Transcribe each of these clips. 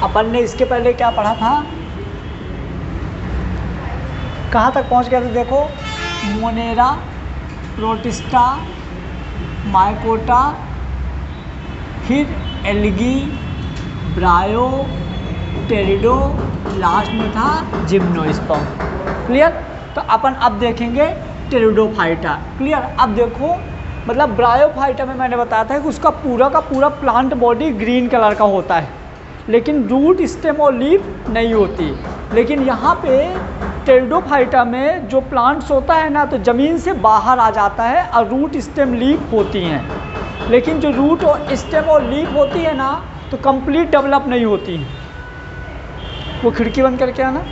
अपन ने इसके पहले क्या पढ़ा था, कहाँ तक पहुँच गए थे देखो, मोनेरा, प्रोटिस्टा, माइकोटा, फिर एल्गी, ब्रायो, टेरिडो, लास्ट में था जिम्नोस्पर्म। क्लियर। तो अपन अब देखेंगे टेरिडोफाइटा। क्लियर। अब देखो मतलब ब्रायोफाइटा में मैंने बताया था कि उसका पूरा का पूरा प्लांट बॉडी ग्रीन कलर का होता है, लेकिन रूट, स्टेम और लीफ नहीं होती। लेकिन यहाँ पे टेरिडोफाइटा में जो प्लांट्स होता है ना, तो ज़मीन से बाहर आ जाता है और रूट, स्टेम, लीफ होती हैं। लेकिन जो रूट और स्टेम और लीफ होती है ना, तो कंप्लीट डेवलप नहीं होती। वो खिड़की बंद करके आना।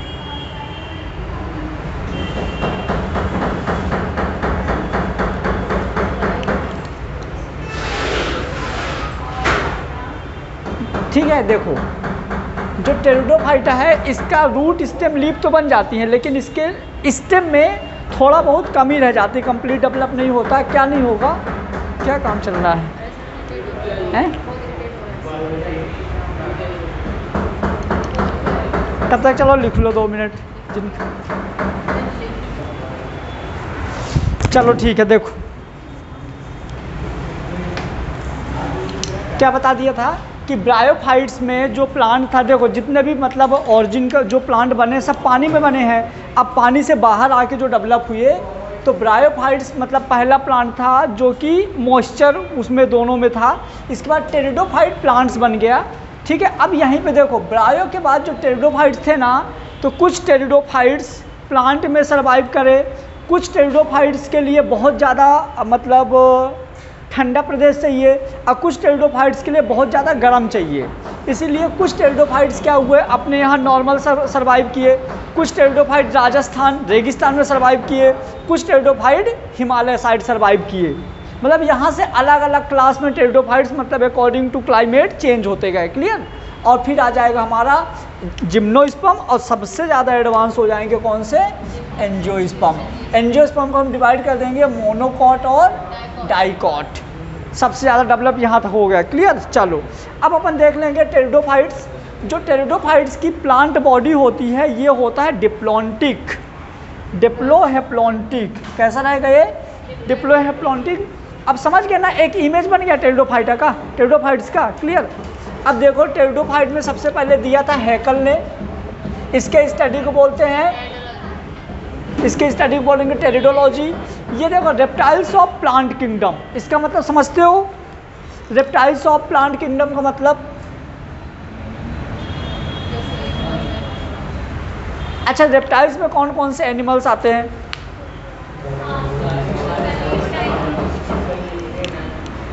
ठीक है। देखो जो टेरिडोफाइटा है, इसका रूट, स्टेम, लीफ तो बन जाती हैं, लेकिन इसके स्टेम में थोड़ा बहुत कमी रह जाती है, कंप्लीट डेवलप नहीं होता। क्या नहीं होगा, क्या काम चल रहा है? तब तक चलो लिख लो 2 मिनट। चलो ठीक है। देखो क्या बता दिया था कि ब्रायोफाइट्स में जो प्लांट था, देखो जितने भी मतलब ऑरिजिन का जो प्लांट बने सब पानी में बने हैं। अब पानी से बाहर आके जो डेवलप हुए, तो ब्रायोफाइट्स मतलब पहला प्लांट था जो कि मॉइस्चर उसमें दोनों में था। इसके बाद टेरिडोफाइट प्लांट्स बन गया। ठीक है। अब यहीं पे देखो ब्रायो के बाद जो टेरिडोफाइट्स थे ना, तो कुछ टेरिडोफाइट्स प्लांट में सर्वाइव करे, कुछ टेरिडोफाइट्स के लिए बहुत ज़्यादा मतलब ठंडा प्रदेश चाहिए, और कुछ टेरिडोफाइट्स के लिए बहुत ज़्यादा गर्म चाहिए। इसीलिए कुछ टेरिडोफाइट्स क्या हुए, अपने यहाँ नॉर्मल सर्वाइव किए, कुछ टेरिडोफाइट राजस्थान रेगिस्तान में सर्वाइव किए, कुछ टेरिडोफाइट हिमालय साइड सर्वाइव किए। मतलब यहाँ से अलग अलग क्लास में टेरिडोफाइट्स मतलब अकॉर्डिंग टू क्लाइमेट चेंज होते गए। क्लियर। और फिर आ जाएगा हमारा जिम्नोस्पर्म, और सबसे ज़्यादा एडवांस हो जाएंगे कौन से, एंजियोस्पर्म। एंजियोस्पर्म को हम डिवाइड कर देंगे मोनोकॉट और डाइकॉट। सबसे ज़्यादा डेवलप यहाँ तक हो गया। क्लियर। चलो अब अपन देख लेंगे टेरिडोफाइट्स। जो टेरिडोफाइट्स की प्लांट बॉडी होती है, ये होता है डिप्लॉन्टिक, डिप्लोहेप्लॉन्टिक। कैसा रहेगा ये, डिप्लोहेप्लॉन्टिक। अब समझ गए ना, एक इमेज बन गया टेरिडोफाइटा का, टेरिडोफाइट्स का। क्लियर। अब देखो टेरिडोफाइट में सबसे पहले दिया था हैकल ने। इसके स्टडी को बोलते हैं, इसके स्टडी को बोलेंगे टेरिडोलॉजी। ये देखो रेप्टाइल्स ऑफ प्लांट किंगडम, इसका मतलब समझते हो, रेप्टाइल्स ऑफ प्लांट किंगडम का मतलब, अच्छा रेप्टाइल्स में कौन कौन से एनिमल्स आते हैं?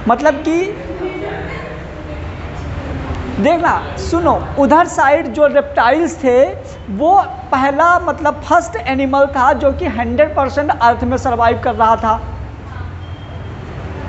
मतलब कि देखना, सुनो, उधर साइड जो रेप्टाइल्स थे वो पहला मतलब फर्स्ट एनिमल था जो कि 100% अर्थ में सर्वाइव कर रहा था।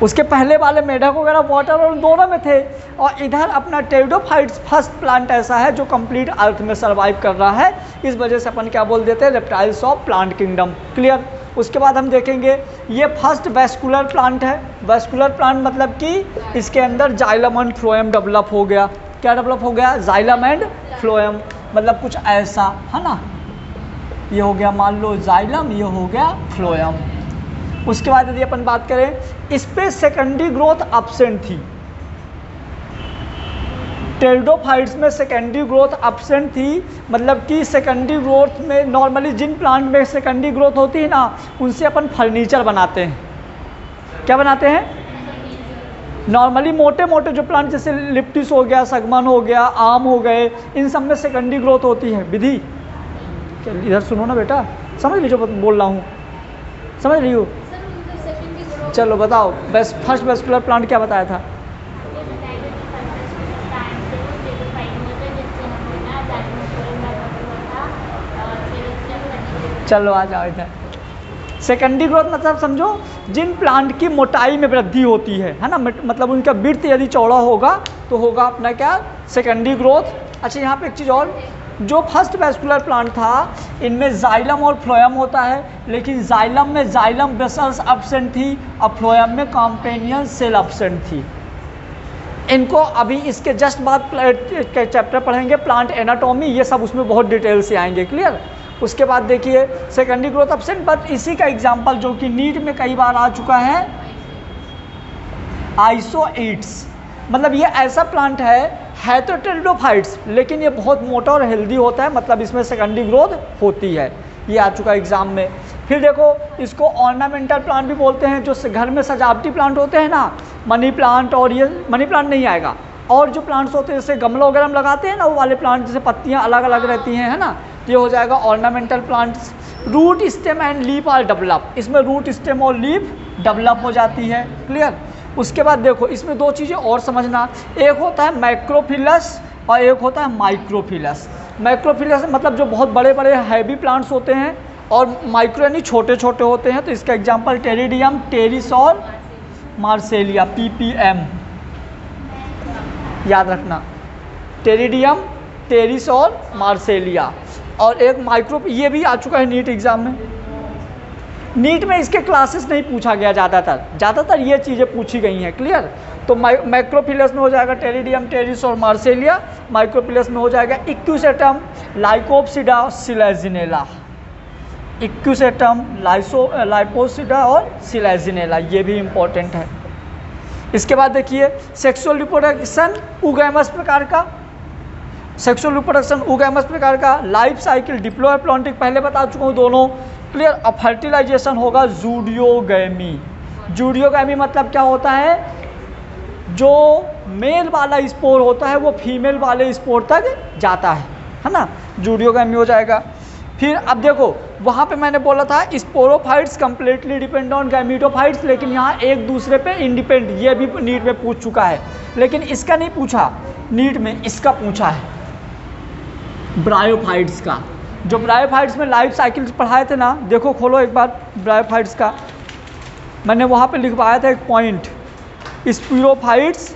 उसके पहले वाले मेढक वगैरह वाटर और दोनों में थे, और इधर अपना टेरिडोफाइट्स फर्स्ट प्लांट ऐसा है जो कंप्लीट अर्थ में सर्वाइव कर रहा है। इस वजह से अपन क्या बोल देते हैं, reptiles of plant kingdom. Clear. उसके बाद हम देखेंगे ये फर्स्ट वेस्कुलर प्लांट है। वेस्कुलर प्लांट मतलब कि इसके अंदर जाइलम एंड फ्लोएम डेवलप हो गया। क्या डेवलप हो गया, जाइलम एंड फ्लोएम, मतलब कुछ ऐसा है ना। ये हो गया मान लो जाइलम, ये हो गया फ्लोएम। उसके बाद यदि अपन बात करें, इस पे सेकेंडरी ग्रोथ एब्सेंट थी। टेरिडोफाइट्स में सेकेंडरी ग्रोथ एब्सेंट थी, मतलब कि सेकेंडरी ग्रोथ में नॉर्मली जिन प्लांट में सेकेंडरी ग्रोथ होती है ना, उनसे अपन फर्नीचर बनाते हैं। क्या बनाते हैं? नॉर्मली मोटे मोटे जो प्लांट जैसे लिप्टिस हो गया, सगमन हो गया, आम हो गए, इन सब में सेकेंडरी ग्रोथ होती है। विधि इधर सुनो ना बेटा, समझ लीजिए बोल रहा हूँ, समझ रही हो? चलो बताओ, बस फर्स्ट वेस्कुलर प्लांट क्या बताया था? चलो आ जाओ इधर। सेकेंडरी ग्रोथ मतलब समझो जिन प्लांट की मोटाई में वृद्धि होती है ना, मतलब उनका विड्थ यदि चौड़ा होगा तो होगा अपना क्या, सेकेंडरी ग्रोथ। अच्छा यहाँ पे एक चीज़ और, जो फर्स्ट वेस्कुलर प्लांट था इनमें जाइलम और फ्लोएम होता है, लेकिन जाइलम में जाइलम बेसल्स एब्सेंट थी और फ्लोएम में कॉम्पेनियन सेल एब्सेंट थी। इनको अभी इसके जस्ट बाद के चैप्टर पढ़ेंगे प्लांट एनाटॉमी, ये सब उसमें बहुत डिटेल से आएंगे, क्लियर। उसके बाद देखिए सेकेंडरी ग्रोथ एब्सेंट, बट इसी का एग्जांपल जो कि नीट में कई बार आ चुका है, आइसोईट्स। मतलब ये ऐसा प्लांट है तो टेरिडोफाइट्स, लेकिन ये बहुत मोटा और हेल्दी होता है, मतलब इसमें सेकेंडरी ग्रोथ होती है, ये आ चुका एग्जाम में। फिर देखो इसको ऑर्नामेंटल प्लांट भी बोलते हैं, जो घर में सजावटी प्लांट होते हैं ना, मनी प्लांट, और ये मनी प्लांट नहीं आएगा, और जो प्लांट्स होते हैं जैसे गमला वगैरह में लगाते हैं ना, वो वाले प्लांट जैसे पत्तियां अलग अलग रहती हैं, है ना, ये हो जाएगा ornamental plants. Root stem and leaf are develop, इसमें रूट स्टेम और लीफ डेवलप हो जाती है, क्लियर। उसके बाद देखो इसमें दो चीज़ें और समझना, एक होता है मैक्रोफिलस और एक होता है माइक्रोफिलस। मैक्रोफिलस मतलब जो बहुत बड़े बड़े हैवी प्लांट्स होते हैं, और माइक्रो यानी छोटे छोटे होते हैं, तो इसका एग्जांपल टेरिडियम, टेरिसॉल, मार्सेलिया, PPM याद रखना, टेरिडियम, टेरिसॉल, मार्सेलिया। और एक माइक्रो, ये भी आ चुका है नीट एग्जाम में। नीट में इसके क्लासेस नहीं पूछा गया ज़्यादातर ये चीज़ें पूछी गई हैं, क्लियर। तो मैक्रोफिलस में हो जाएगा टेरिडियम, टेरिसॉल, मार्सेलिया। माइक्रोफिलस में हो जाएगा इक्विसेटम, लाइकोप्सिडा, सिलेजिनेला। इक्विसेटम, लाइपोसिडा और सिलेजिनेला, ये भी इम्पोर्टेंट है। इसके बाद देखिए सेक्सुअल रिप्रोडक्शन उगैमस प्रकार का, सेक्सुअल रिप्रोडक्शन उगैमस प्रकार का। लाइफ साइकिल डिप्लोप्लॉन्टिक पहले बता चुका हूँ दोनों, क्लियर। अब फर्टिलाइजेशन होगा जूडियोगैमी। जूडियोगैमी मतलब क्या होता है, जो मेल वाला स्पोर होता है वो फीमेल वाले स्पोर तक जाता है ना, जूडियोगैमी हो जाएगा। फिर अब देखो वहाँ पे मैंने बोला था स्पोरोफाइट्स कंप्लीटली डिपेंड ऑन गैमीटोफाइट्स, लेकिन यहाँ एक दूसरे पे इंडिपेंड, ये भी नीट में पूछ चुका है, लेकिन इसका नहीं पूछा नीट में, इसका पूछा है ब्रायोफाइट्स का। जो ब्रायोफाइट्स में लाइफ साइकिल पढ़ाए थे ना, देखो खोलो एक बार ब्रायोफाइट्स का, मैंने वहाँ पे लिखवाया था एक point, sporophytes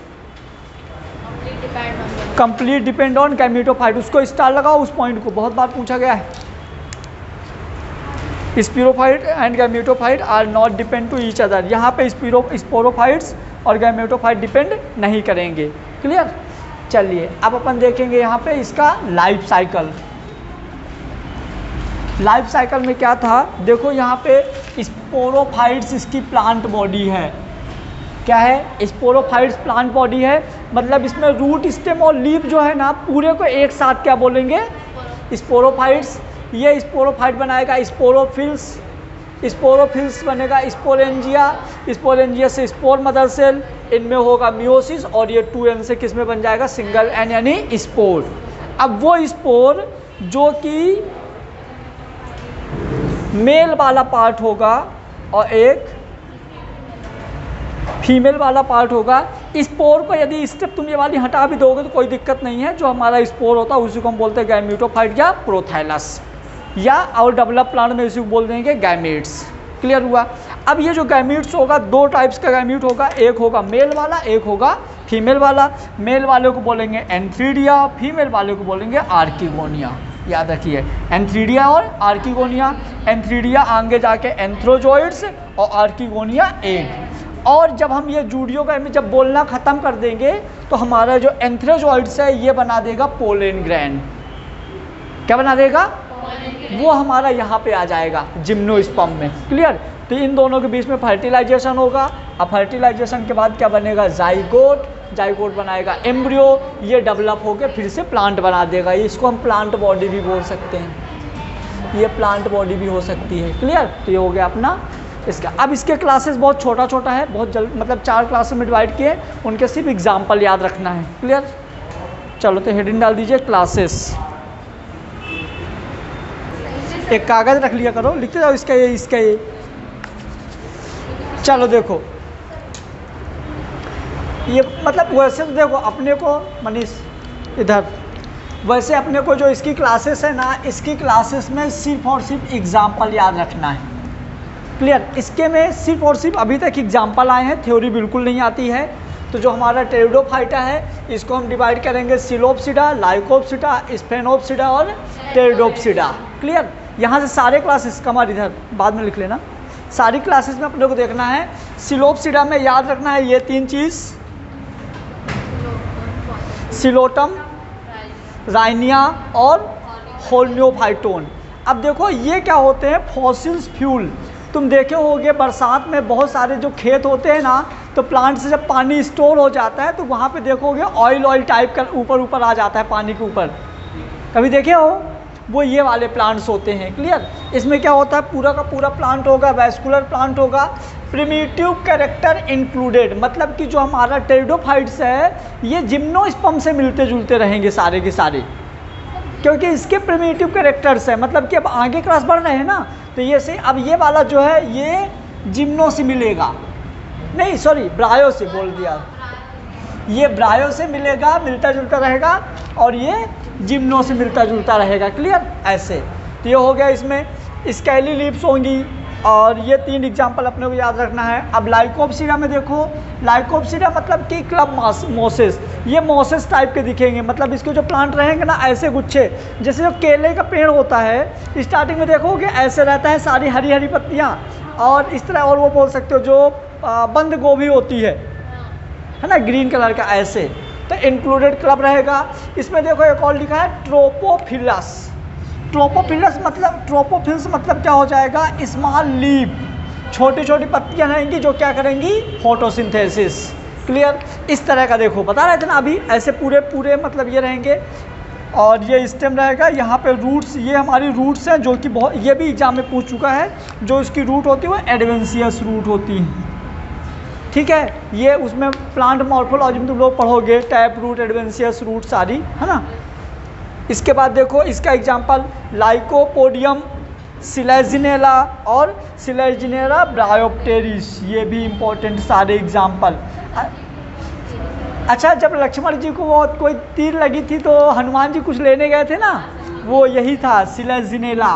complete depend on gametophyte, उसको स्टार लगाओ उस पॉइंट को, बहुत बार पूछा गया है। Sporophyte and gametophyte are not depend to each other, यहाँ पे स्पोरोफाइट्स और गैमेटोफाइट डिपेंड नहीं करेंगे, क्लियर। चलिए अब अपन देखेंगे यहाँ पे इसका लाइफ साइकिल। लाइफ साइकिल में क्या था, देखो यहाँ पे स्पोरोफाइट्स इसकी प्लांट बॉडी है, क्या है, स्पोरोफाइट्स प्लांट बॉडी है, मतलब इसमें रूट स्टेम और लीफ जो है ना पूरे को एक साथ क्या बोलेंगे, स्पोरोफाइट्स। ये स्पोरोफाइट बनाएगा स्पोरोफिल्स, स्पोरोफिल्स बनेगा स्पोरेंजिया, स्पोरेंजिया से स्पोर मदर सेल, इनमें होगा मियोसिस, और ये 2n से किस में बन जाएगा, सिंगल n यानी स्पोर। अब वो स्पोर जो कि मेल वाला पार्ट होगा और एक फीमेल वाला पार्ट होगा, स्पोर को यदि स्टेप तुम ये वाली हटा भी दोगे तो कोई दिक्कत नहीं है, जो हमारा स्पोर होता है उसी को हम बोलते हैं गैमेटोफाइट या प्रोथाइलस, या और डेवलप प्लांट में इसी को बोल देंगे गैमेट्स, क्लियर हुआ। अब ये जो गैमेट्स होगा, दो टाइप्स का गैमेट होगा, एक होगा मेल वाला, एक होगा फीमेल वाला। मेल वाले को बोलेंगे एंथ्रीडिया, फीमेल वाले को बोलेंगे आर्किगोनिया, याद रखिए एंथ्रीडिया और आर्किगोनिया। एंथ्रीडिया आगे जाके एंथ्रोजोइड्स और आर्किगोनिया एग। और जब हम ये जूडियोगैमी जब बोलना ख़त्म कर देंगे तो हमारा जो एंथ्रोजोइड्स है ये बना देगा पोलन ग्रैंड, क्या बना देगा, वो हमारा यहाँ पे आ जाएगा जिम्नोस्पर्म में, क्लियर। तो इन दोनों के बीच में फर्टिलाइजेशन होगा। अब फर्टिलाइजेशन के बाद क्या बनेगा, जाइगोट, जाइगोट बनाएगा एम्ब्रियो, ये डेवलप होकर फिर से प्लांट बना देगा। इसको हम प्लांट बॉडी भी बोल सकते हैं, ये प्लांट बॉडी भी हो सकती है, क्लियर। तो ये हो गया अपना इसका। अब इसके क्लासेस बहुत छोटा छोटा है, बहुत जल्द, मतलब 4 क्लासेस में डिवाइड किए, उनके सिर्फ एग्जाम्पल याद रखना है, क्लियर। चलो तो हेडिंग डाल दीजिए क्लासेस, एक कागज़ रख लिया करो, लिखते जाओ इसका ये, इसका ये। चलो देखो ये मतलब वैसे तो देखो अपने को मनीष इधर, वैसे अपने को जो इसकी क्लासेस है ना, इसकी क्लासेस में सिर्फ और सिर्फ एग्जाम्पल याद रखना है, क्लियर। इसके में सिर्फ और सिर्फ अभी तक एग्जाम्पल आए हैं, थ्योरी बिल्कुल नहीं आती है। तो जो हमारा टेरिडोफाइटा है इसको हम डिवाइड करेंगे सिलोप्सिडा, लाइकोप्सिडा, स्फेनोप्सिडा और टेरिडोप्सिडा, क्लियर। यहाँ से सारे क्लासेस, कमर इधर बाद में लिख लेना, सारी क्लासेस में अपने को देखना है। सिलोप्सिडा में याद रखना है ये 3 चीज़, सिलोटम, राइनिया और होल्नियोफाइटोन। अब देखो ये क्या होते हैं, फॉसिल्स फ्यूल। तुम देखे होगे बरसात में बहुत सारे जो खेत होते हैं ना, तो प्लांट से जब पानी स्टोर हो जाता है तो वहाँ पे देखोगे ऑयल टाइप का ऊपर ऊपर आ जाता है पानी के ऊपर, कभी देखे हो? वो ये वाले प्लांट्स होते हैं। क्लियर? इसमें क्या होता है, पूरा का पूरा प्लांट होगा, वैस्कुलर प्लांट होगा, प्रिमिटिव कैरेक्टर इंक्लूडेड, मतलब कि जो हमारा टेरिडोफाइट्स है ये जिम्नोस्पर्म से मिलते जुलते रहेंगे सारे के सारे, क्योंकि इसके प्रिमिटिव कैरेक्टर्स है। मतलब कि अब आगे क्लास बढ़ रहे हैं ना, तो ये से अब ये वाला जो है ये जिम्नो से मिलेगा, नहीं सॉरी ब्रायो से बोल दिया, ये ब्रायो से मिलेगा, मिलता जुलता रहेगा, और ये जिम्नो से मिलता जुलता रहेगा। क्लियर? ऐसे तो ये हो गया। इसमें स्केली लीव्स होंगी, और ये 3 एग्जाम्पल अपने को याद रखना है। अब लाइकोप्सिडा में देखो, लाइकोप्सिडा मतलब कि क्लब मोसेस, ये मोसेस टाइप के दिखेंगे, मतलब इसके जो प्लांट रहेंगे ना ऐसे गुच्छे, जैसे जो केले का पेड़ होता है स्टार्टिंग में देखोगे ऐसे रहता है, सारी हरी हरी पत्तियाँ, और इस तरह, और वो बोल सकते हो जो बंद गोभी होती है ना, ग्रीन कलर का, ऐसे। तो इंक्लूडेड क्लब रहेगा। इसमें देखो एक और लिखा है ट्रोपोफिलस। ट्रोपोफिलस मतलब, ट्रोपोफिल्स मतलब क्या हो जाएगा, स्मॉल लीफ, छोटी छोटी पत्तियां रहेंगी जो क्या करेंगी, फोटोसिंथेसिस। क्लियर? इस तरह का देखो बता रहे थे ना अभी, ऐसे पूरे पूरे मतलब ये रहेंगे, और ये स्टेम रहेगा, यहाँ पे रूट्स, ये हमारी रूट्स हैं जो कि बहुत, ये भी एग्जाम में पूछ चुका है, जो इसकी रूट होती है वो एडवेंशियस रूट होती है। ठीक है? ये उसमें प्लांट मॉर्फोलॉजी में तुम लोग पढ़ोगे, टैप रूट, एडवेंशियस रूट सारी, है ना। इसके बाद देखो इसका एग्जाम्पल लाइकोपोडियम, सिलेजिनेला और सिलेजिनेला ब्रायोप्टेरिस, ये भी इम्पोर्टेंट सारे एग्जाम्पल। अच्छा, जब लक्ष्मण जी को वो कोई तीर लगी थी तो हनुमान जी कुछ लेने गए थे ना, वो यही था, सिलेजिनेला।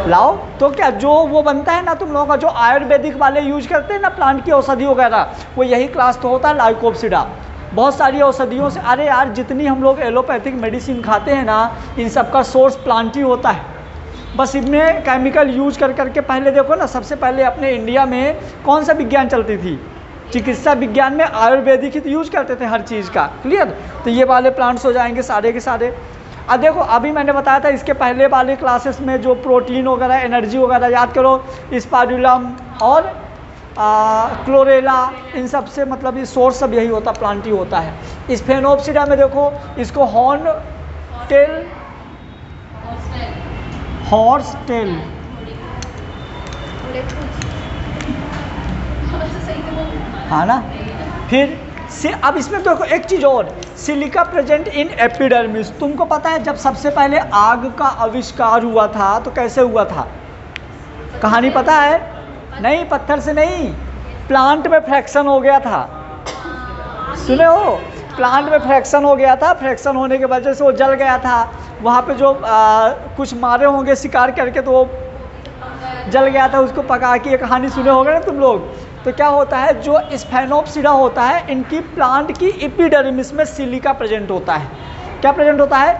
लाओ तो क्या जो वो बनता है ना तुम लोगों का, जो आयुर्वेदिक वाले यूज करते हैं ना प्लांट की औषधि वगैरह, वो यही क्लास तो होता है, लाइकोप्सिडा। बहुत सारी औषधियों से, अरे यार जितनी हम लोग एलोपैथिक मेडिसिन खाते हैं ना, इन सब का सोर्स प्लांट ही होता है। बस इनमें केमिकल यूज कर करके, पहले देखो ना, सबसे पहले अपने इंडिया में कौन सा विज्ञान चलती थी, चिकित्सा विज्ञान में आयुर्वेदिक ही यूज करते थे हर चीज़ का। क्लियर? तो ये वाले प्लांट्स हो जाएंगे सारे के सारे। अब देखो अभी मैंने बताया था इसके पहले वाले क्लासेस में जो प्रोटीन वगैरह, एनर्जी वगैरह याद करो, स्पाइरुलम और क्लोरेला, इन सब से मतलब ये सोर्स सब यही होता, प्लांट ही होता है। स्फेनोप्सिडा में देखो इसको हॉर्न टेल, हॉर्स टेल, हाँ ना। फिर अब इसमें देखो एक चीज़ और, सिलिका प्रेजेंट इन एपिडर्मिस। तुमको पता है जब सबसे पहले आग का आविष्कार हुआ था तो कैसे हुआ था, कहानी पता है? नहीं, पत्थर से नहीं, प्लांट में फ्रैक्शन हो गया था। सुने हो? प्लांट में फ्रैक्शन हो गया था, फ्रैक्शन होने की वजह से वो जल गया था। वहाँ पे जो कुछ मारे होंगे शिकार करके तो वो जल गया था, उसको पका के, ये कहानी सुने होंगे ना तुम लोग। तो क्या होता है, जो स्फेनोप्सिडा होता है इनकी प्लांट की एपिडर्मिस में सिलिका प्रेजेंट होता है। क्या प्रेजेंट होता है?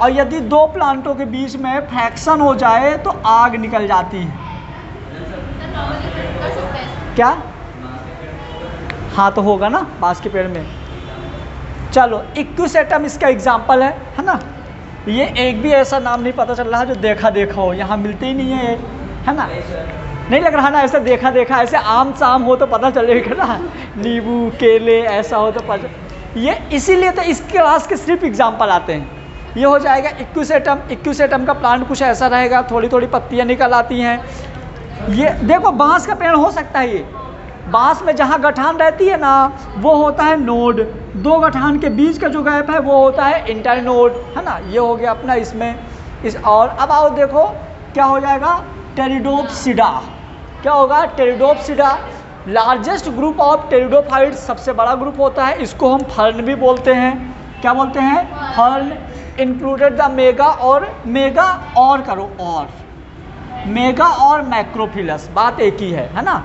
और यदि दो प्लांटों के बीच में फ्रैक्शन हो जाए तो आग निकल जाती है। क्या? हाँ तो होगा ना बांस के पेड़ में। चलो, इक्विसेटम इसका एग्जाम्पल है ना। ये एक भी ऐसा नाम नहीं पता चल रहा जो देखा देखा हो, यहाँ मिलते ही नहीं है ना। नहीं लग रहा ना ऐसे देखा देखा, ऐसे आम साम हो तो पता चलेगा ना, नींबू केले ऐसा हो तो पता। ये इसीलिए तो इस क्लास के सिर्फ एग्जाम्पल आते हैं। ये हो जाएगा इक्विसेटम। इक्विसेटम का प्लांट कुछ ऐसा रहेगा, थोड़ी थोड़ी पत्तियाँ निकल आती हैं। ये देखो बांस का पेड़ हो सकता है, ये बांस में जहाँ गठान रहती है ना वो होता है नोड, दो गठान के बीच का जो गैप है वो होता है इंटरनोड, है ना। ये हो गया अपना इसमें इस। और अब आओ देखो क्या हो जाएगा, टेरिडोप्सिडा। क्या होगा? टेरिडोप्सिडा लार्जेस्ट ग्रुप ऑफ टेरिडोफाइट्स, सबसे बड़ा ग्रुप होता है। इसको हम फर्न भी बोलते हैं। क्या बोलते हैं? फर्न। इंक्लूडेड द मेगा, और मेगा और करो, और मेगा और मैक्रोफिलस, बात एक ही है ना।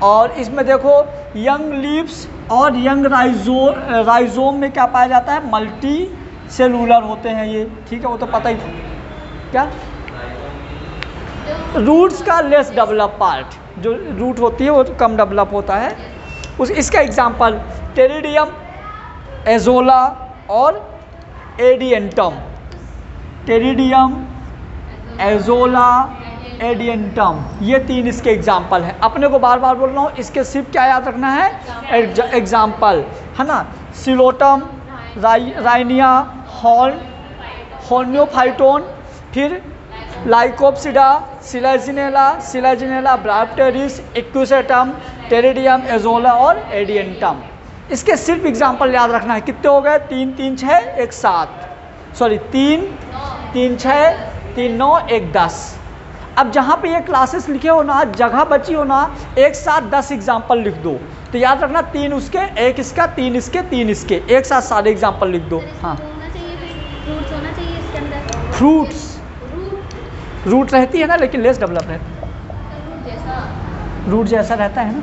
और इसमें देखो यंग लीव्स और यंग राइजोम में क्या पाया जाता है, मल्टी सेलुलर होते हैं ये, ठीक है, वो तो पता ही। क्या? रूट्स का लेस डेवलप पार्ट, जो रूट होती है वो तो कम डेवलप होता है। उस इसका एग्जाम्पल टेरिडियम, एजोला और एडियंटम। टेरिडियम, एजोला, एडियंटम, ये 3 इसके एग्जाम्पल हैं। अपने को बार बार बोल रहा हूँ, इसके सिर्फ क्या याद रखना है, एग्जाम्पल, है ना। सिलोटम, राइनिया, होर्नियोफाइटोन, फिर Lycopsida, Selaginella, Dryopteris, Equisetum, Pteridium, Azolla और एडियंटम। इसके सिर्फ एग्जाम्पल याद रखना है। कितने हो गए, 3 3 6 1 7, सॉरी 3 3 6 3 9 1 10। अब जहाँ पे ये क्लासेस लिखे हो ना, जगह बची हो ना, एक साथ 10 एग्जाम्पल लिख दो। तो याद रखना 3 उसके, 1 इसका, 3 इसके, 3 इसके, एक साथ सारे एग्जाम्पल लिख दो। हाँ, फ्रूट्स होना चाहिए इसके अंदर। फ्रूट्स, रूट रहती है ना, लेकिन लेस डेवलप रहती है, रूट जैसा रहता है ना।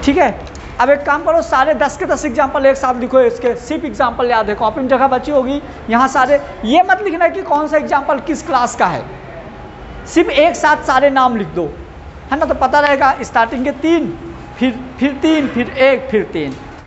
ठीक है, अब एक काम करो, सारे 10 के 10 एग्जाम्पल एक साथ लिखो। इसके सिर्फ एग्जाम्पल याद है, कॉपी में जगह बची होगी, यहाँ सारे, ये मत लिखना कि कौन सा एग्जाम्पल किस क्लास का है, सिर्फ एक साथ सारे नाम लिख दो, है ना। तो पता रहेगा, स्टार्टिंग के 3, फिर 3, फिर 1, फिर 3।